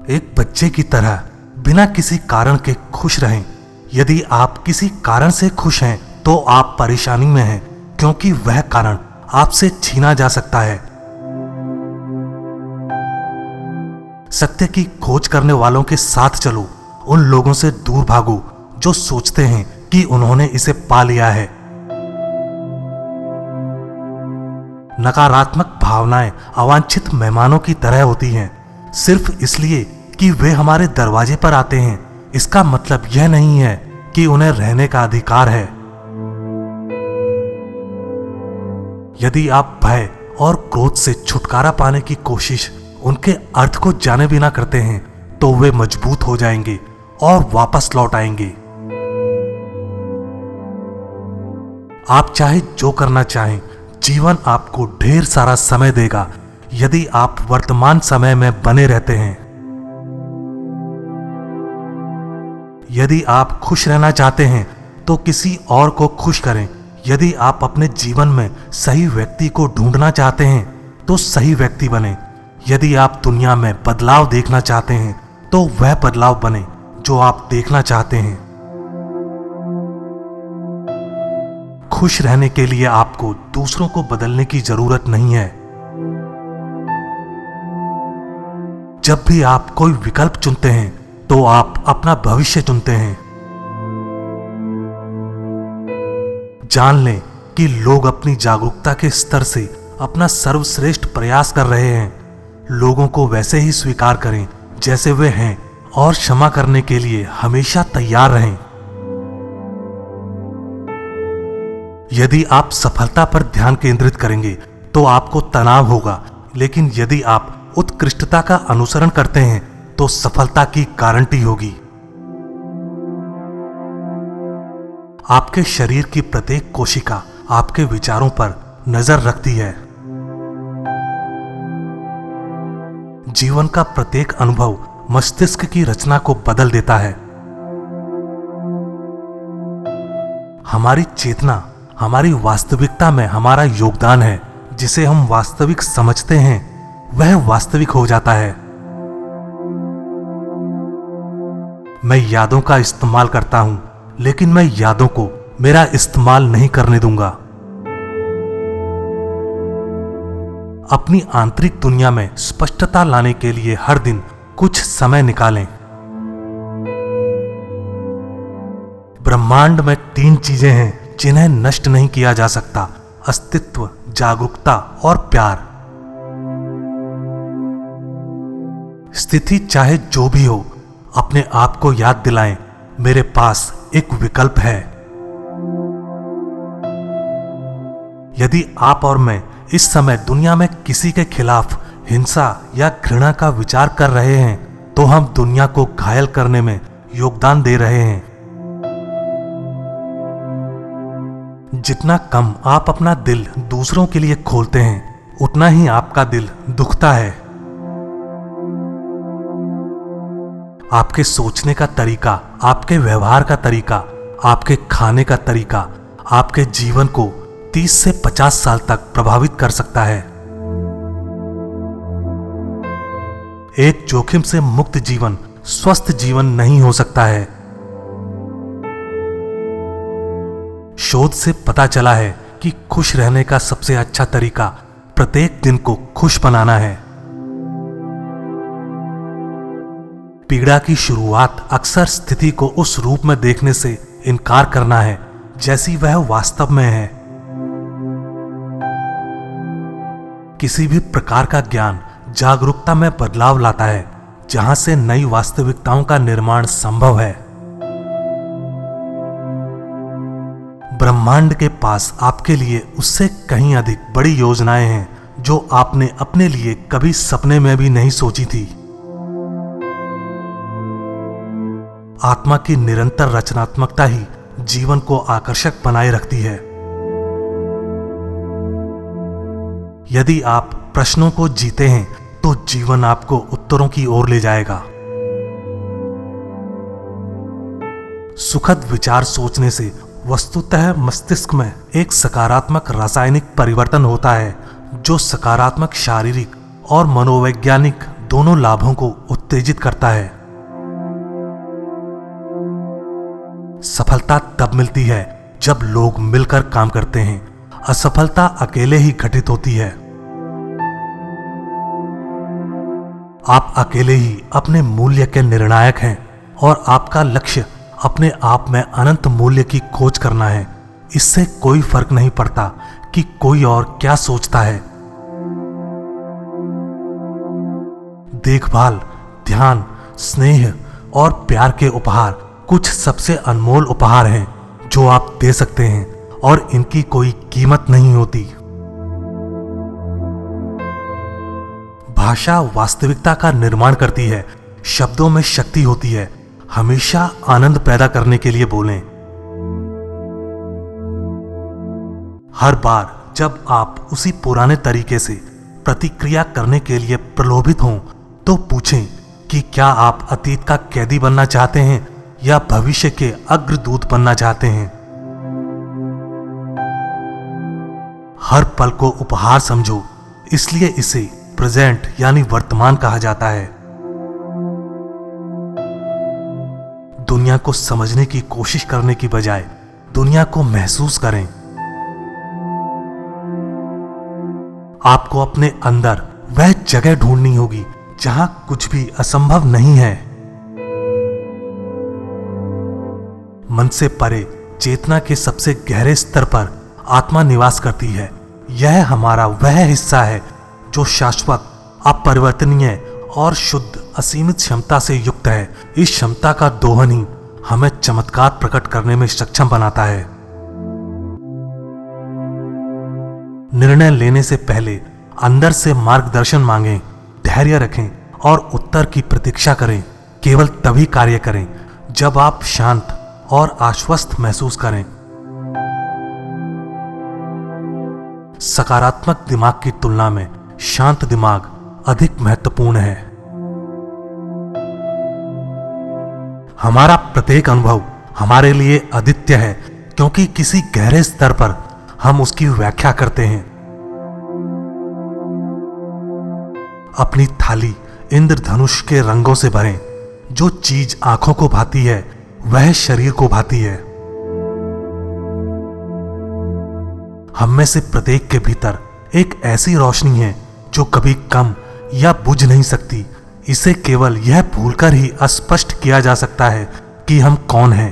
एक बच्चे की तरह बिना किसी कारण के खुश रहें। यदि आप किसी कारण से खुश हैं तो आप परेशानी में हैं, क्योंकि वह कारण आपसे छीना जा सकता है। सत्य की खोज करने वालों के साथ चलो, उन लोगों से दूर भागो जो सोचते हैं कि उन्होंने इसे पा लिया है। नकारात्मक भावनाएं अवांछित मेहमानों की तरह होती हैं। सिर्फ इसलिए कि वे हमारे दरवाजे पर आते हैं, इसका मतलब यह नहीं है कि उन्हें रहने का अधिकार है। यदि आप भय और क्रोध से छुटकारा पाने की कोशिश उनके अर्थ को जाने बिना करते हैं तो वे मजबूत हो जाएंगे और वापस लौट आएंगे। आप चाहे जो करना चाहें, जीवन आपको ढेर सारा समय देगा यदि आप वर्तमान समय में बने रहते हैं। यदि आप खुश रहना चाहते हैं तो किसी और को खुश करें। यदि आप अपने जीवन में सही व्यक्ति को ढूंढना चाहते हैं तो सही व्यक्ति बने। यदि आप दुनिया में बदलाव देखना चाहते हैं तो वह बदलाव बने जो आप देखना चाहते हैं। खुश रहने के लिए आपको दूसरों को बदलने की जरूरत नहीं है। जब भी आप कोई विकल्प चुनते हैं तो आप अपना भविष्य चुनते हैं। जान लें कि लोग अपनी जागरूकता के स्तर से अपना सर्वश्रेष्ठ प्रयास कर रहे हैं। लोगों को वैसे ही स्वीकार करें जैसे वे हैं और क्षमा करने के लिए हमेशा तैयार रहें। यदि आप सफलता पर ध्यान केंद्रित करेंगे तो आपको तनाव होगा, लेकिन यदि आप उत्कृष्टता का अनुसरण करते हैं तो सफलता की गारंटी होगी। आपके शरीर की प्रत्येक कोशिका आपके विचारों पर नजर रखती है। जीवन का प्रत्येक अनुभव मस्तिष्क की रचना को बदल देता है। हमारी चेतना हमारी वास्तविकता में हमारा योगदान है। जिसे हम वास्तविक समझते हैं वह वास्तविक हो जाता है। मैं यादों का इस्तेमाल करता हूं, लेकिन मैं यादों को मेरा इस्तेमाल नहीं करने दूंगा। अपनी आंतरिक दुनिया में स्पष्टता लाने के लिए हर दिन कुछ समय निकालें। ब्रह्मांड में 3 चीजें हैं जिन्हें नष्ट नहीं किया जा सकता: अस्तित्व, जागरूकता और प्यार। स्थिति चाहे जो भी हो, अपने आप को याद दिलाएं, मेरे पास एक विकल्प है। यदि आप और मैं इस समय दुनिया में किसी के खिलाफ हिंसा या घृणा का विचार कर रहे हैं तो हम दुनिया को घायल करने में योगदान दे रहे हैं। जितना कम आप अपना दिल दूसरों के लिए खोलते हैं, उतना ही आपका दिल दुखता है। आपके सोचने का तरीका, आपके व्यवहार का तरीका, आपके खाने का तरीका आपके जीवन को 30 से 50 साल तक प्रभावित कर सकता है। एक जोखिम से मुक्त जीवन स्वस्थ जीवन नहीं हो सकता है। शोध से पता चला है कि खुश रहने का सबसे अच्छा तरीका प्रत्येक दिन को खुश बनाना है। पीड़ा की शुरुआत अक्सर स्थिति को उस रूप में देखने से इनकार करना है जैसी वह वास्तव में है। किसी भी प्रकार का ज्ञान जागरूकता में बदलाव लाता है, जहां से नई वास्तविकताओं का निर्माण संभव है। ब्रह्मांड के पास आपके लिए उससे कहीं अधिक बड़ी योजनाएं हैं जो आपने अपने लिए कभी सपने में भी नहीं सोची थी। आत्मा की निरंतर रचनात्मकता ही जीवन को आकर्षक बनाए रखती है। यदि आप प्रश्नों को जीते हैं तो जीवन आपको उत्तरों की ओर ले जाएगा। सुखद विचार सोचने से वस्तुतः मस्तिष्क में एक सकारात्मक रासायनिक परिवर्तन होता है जो सकारात्मक शारीरिक और मनोवैज्ञानिक दोनों लाभों को उत्तेजित उत्तेजित करता है। सफलता तब मिलती है जब लोग मिलकर काम करते हैं। असफलता अकेले ही घटित होती है। आप अकेले ही अपने मूल्य के निर्णायक हैं और आपका लक्ष्य अपने आप में अनंत मूल्य की खोज करना है। इससे कोई फर्क नहीं पड़ता कि कोई और क्या सोचता है। देखभाल, ध्यान, स्नेह और प्यार के उपहार कुछ सबसे अनमोल उपहार हैं जो आप दे सकते हैं और इनकी कोई कीमत नहीं होती। भाषा वास्तविकता का निर्माण करती है। शब्दों में शक्ति होती है। हमेशा आनंद पैदा करने के लिए बोलें। हर बार जब आप उसी पुराने तरीके से प्रतिक्रिया करने के लिए प्रलोभित हों तो पूछें कि क्या आप अतीत का कैदी बनना चाहते हैं या भविष्य के अग्रदूत बनना चाहते हैं। हर पल को उपहार समझो, इसलिए इसे प्रेजेंट यानी वर्तमान कहा जाता है। दुनिया को समझने की कोशिश करने की बजाय दुनिया को महसूस करें। आपको अपने अंदर वह जगह ढूंढनी होगी जहां कुछ भी असंभव नहीं है। मन से परे चेतना के सबसे गहरे स्तर पर आत्मा निवास करती है। यह हमारा वह हिस्सा है जो शाश्वत, अपरिवर्तनीय और शुद्ध असीमित क्षमता से युक्त है। इस क्षमता का दोहन ही हमें चमत्कार प्रकट करने में सक्षम बनाता है। निर्णय लेने से पहले अंदर से मार्गदर्शन मांगें, धैर्य रखें और उत्तर की प्रतीक्षा करें। केवल तभी कार्य करें जब आप शांत और आश्वस्त महसूस करें। सकारात्मक दिमाग की तुलना में शांत दिमाग अधिक महत्वपूर्ण है। हमारा प्रत्येक अनुभव हमारे लिए अद्वितीय है क्योंकि किसी गहरे स्तर पर हम उसकी व्याख्या करते हैं। अपनी थाली इंद्रधनुष के रंगों से भरें। जो चीज आंखों को भाती है वह शरीर को भाती है। हम में से प्रत्येक के भीतर एक ऐसी रोशनी है जो कभी कम या बुझ नहीं सकती। इसे केवल यह भूलकर ही स्पष्ट किया जा सकता है कि हम कौन हैं।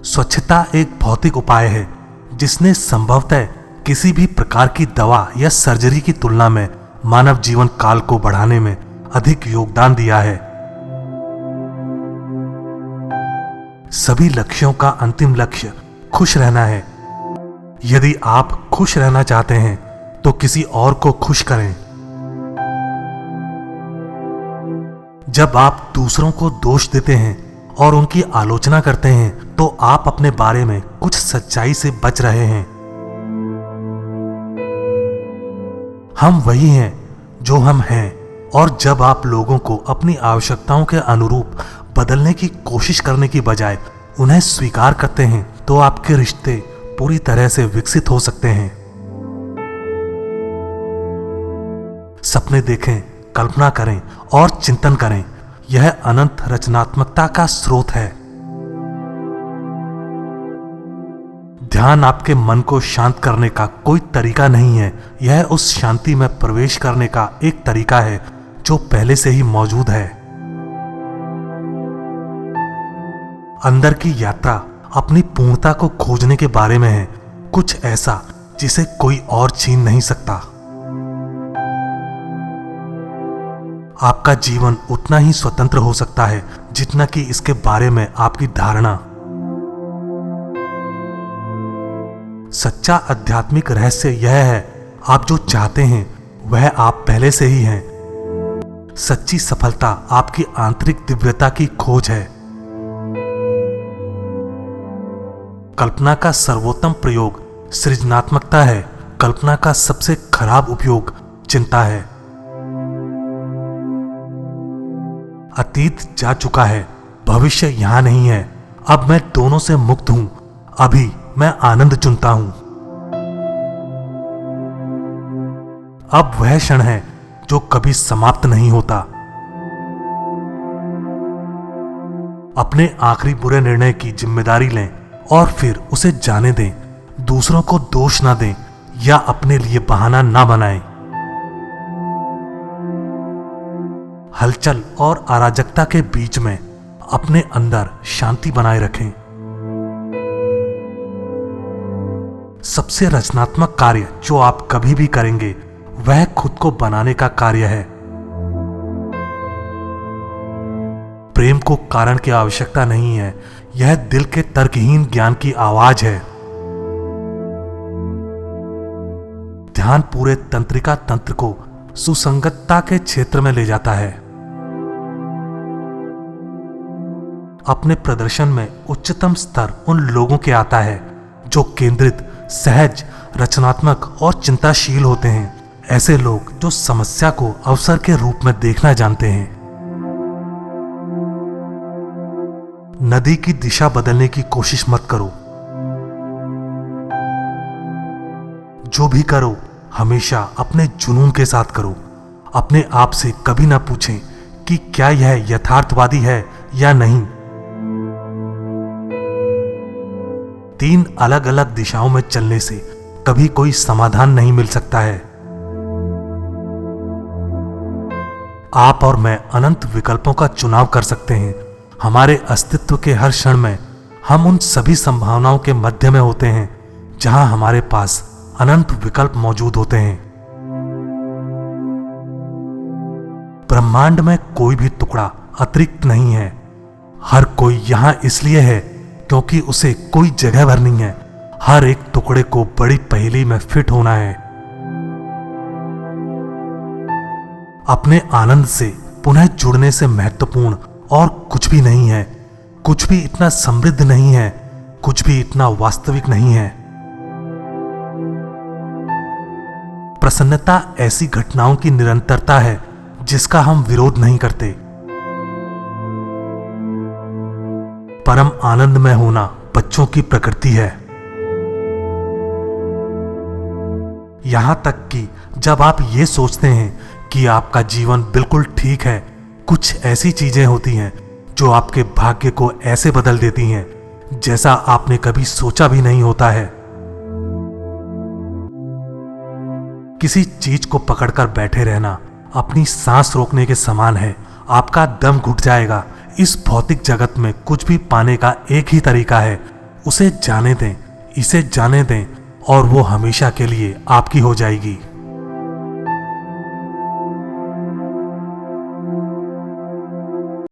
स्वच्छता एक भौतिक उपाय है जिसने संभवतः किसी भी प्रकार की दवा या सर्जरी की तुलना में मानव जीवन काल को बढ़ाने में अधिक योगदान दिया है। सभी लक्ष्यों का अंतिम लक्ष्य खुश रहना है। यदि आप खुश रहना चाहते हैं तो किसी और को खुश करें। जब आप दूसरों को दोष देते हैं और उनकी आलोचना करते हैं तो आप अपने बारे में कुछ सच्चाई से बच रहे हैं। हम वही हैं जो हम हैं, और जब आप लोगों को अपनी आवश्यकताओं के अनुरूप बदलने की कोशिश करने की बजाय उन्हें स्वीकार करते हैं तो आपके रिश्ते पूरी तरह से विकसित हो सकते हैं। सपने देखें, कल्पना करें और चिंतन करें। यह अनंत रचनात्मकता का स्रोत है। ध्यान आपके मन को शांत करने का कोई तरीका नहीं है। यह उस शांति में प्रवेश करने का एक तरीका है जो पहले से ही मौजूद है। अंदर की यात्रा अपनी पूर्णता को खोजने के बारे में है, कुछ ऐसा जिसे कोई और छीन नहीं सकता। आपका जीवन उतना ही स्वतंत्र हो सकता है जितना कि इसके बारे में आपकी धारणा। सच्चा आध्यात्मिक रहस्य यह है, आप जो चाहते हैं वह आप पहले से ही हैं। सच्ची सफलता आपकी आंतरिक दिव्यता की खोज है। कल्पना का सर्वोत्तम प्रयोग सृजनात्मकता है। कल्पना का सबसे खराब उपयोग चिंता है। अतीत जा चुका है, भविष्य यहां नहीं है। अब मैं दोनों से मुक्त हूं। अभी मैं आनंद चुनता हूं। अब वह क्षण है जो कभी समाप्त नहीं होता। अपने आखिरी बुरे निर्णय की जिम्मेदारी लें और फिर उसे जाने दें। दूसरों को दोष ना दें या अपने लिए बहाना ना बनाएं। हलचल और अराजकता के बीच में अपने अंदर शांति बनाए रखें। सबसे रचनात्मक कार्य जो आप कभी भी करेंगे वह खुद को बनाने का कार्य है। प्रेम को कारण की आवश्यकता नहीं है, यह दिल के तर्कहीन ज्ञान की आवाज है। ध्यान पूरे तंत्रिका तंत्र को सुसंगतता के क्षेत्र में ले जाता है। अपने प्रदर्शन में उच्चतम स्तर उन लोगों के आता है जो केंद्रित, सहज, रचनात्मक और चिंताशील होते हैं। ऐसे लोग जो समस्या को अवसर के रूप में देखना जानते हैं। नदी की दिशा बदलने की कोशिश मत करो। जो भी करो हमेशा अपने जुनून के साथ करो। अपने आप से कभी ना पूछें कि क्या यह यथार्थवादी है या नहीं। 3 अलग अलग दिशाओं में चलने से कभी कोई समाधान नहीं मिल सकता है। आप और मैं अनंत विकल्पों का चुनाव कर सकते हैं। हमारे अस्तित्व के हर क्षण में हम उन सभी संभावनाओं के मध्य में होते हैं जहां हमारे पास अनंत विकल्प मौजूद होते हैं। ब्रह्मांड में कोई भी टुकड़ा अतिरिक्त नहीं है। हर कोई यहां इसलिए है क्योंकि उसे कोई जगह भरनी है। हर एक टुकड़े को बड़ी पहेली में फिट होना है। अपने आनंद से पुनः जुड़ने से महत्वपूर्ण और कुछ भी नहीं है। कुछ भी इतना समृद्ध नहीं है, कुछ भी इतना वास्तविक नहीं है। प्रसन्नता ऐसी घटनाओं की निरंतरता है जिसका हम विरोध नहीं करते। परम आनंद में होना बच्चों की प्रकृति है। यहां तक कि जब आप ये सोचते हैं कि आपका जीवन बिल्कुल ठीक है, कुछ ऐसी चीजें होती हैं जो आपके भाग्य को ऐसे बदल देती हैं जैसा आपने कभी सोचा भी नहीं होता है। किसी चीज को पकड़कर बैठे रहना अपनी सांस रोकने के समान है। आपका दम घुट जाएगा। इस भौतिक जगत में कुछ भी पाने का एक ही तरीका है, उसे जाने दें, इसे जाने दें और वो हमेशा के लिए आपकी हो जाएगी।